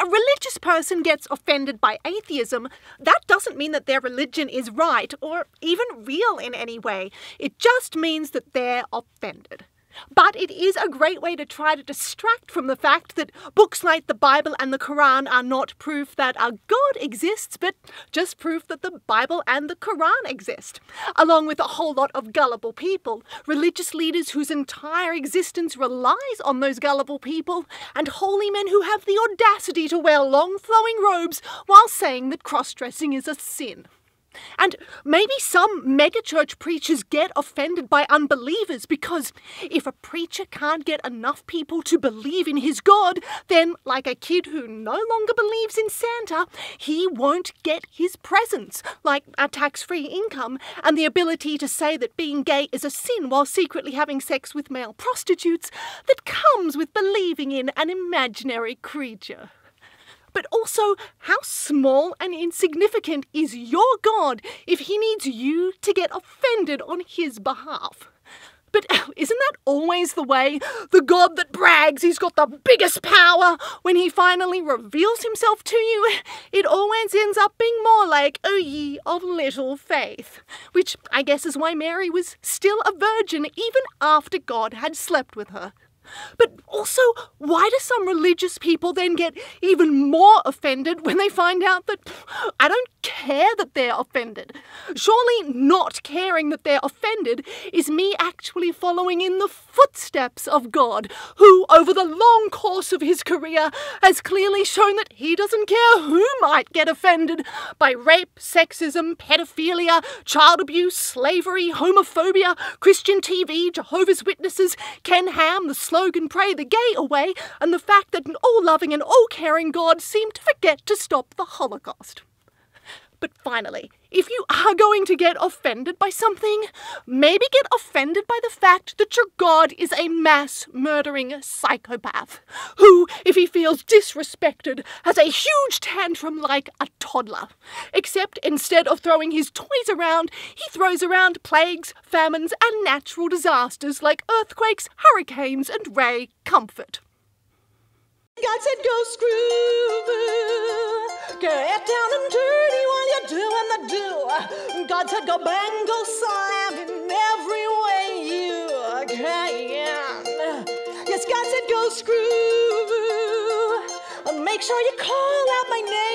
a religious person gets offended by atheism, that doesn't mean that their religion is right or even real in any way. It just means that they're offended. But it is a great way to try to distract from the fact that books like the Bible and the Quran are not proof that a God exists, but just proof that the Bible and the Quran exist. Along with a whole lot of gullible people, religious leaders whose entire existence relies on those gullible people, and holy men who have the audacity to wear long flowing robes while saying that cross-dressing is a sin. And maybe some megachurch preachers get offended by unbelievers because if a preacher can't get enough people to believe in his God, then, like a kid who no longer believes in Santa, he won't get his presents, like a tax-free income and the ability to say that being gay is a sin while secretly having sex with male prostitutes that comes with believing in an imaginary creature. But also, how small and insignificant is your God if he needs you to get offended on his behalf? But isn't that always the way? The God that brags he's got the biggest power, when he finally reveals himself to you, it always ends up being more like, "O ye of little faith," which I guess is why Mary was still a virgin even after God had slept with her. But also, why do some religious people then get even more offended when they find out that I don't care that they're offended? Surely not caring that they're offended is me actually following in the footsteps of God, who, over the long course of his career, has clearly shown that he doesn't care who might get offended by rape, sexism, pedophilia, child abuse, slavery, homophobia, Christian TV, Jehovah's Witnesses, Ken Ham, the slogan "Pray the Gay Away," and the fact that an all-loving and all-caring God seemed to forget to stop the Holocaust. But finally, if you are going to get offended by something, maybe get offended by the fact that your God is a mass-murdering psychopath, who, if he feels disrespected, has a huge tantrum like a toddler. Except instead of throwing his toys around, he throws around plagues, famines, and natural disasters like earthquakes, hurricanes, and Ray Comfort. God said go screw, get down and dirty while you're doing the do. God said go bang, go slam in every way you can. Yes, God said go screw, make sure you call out my name.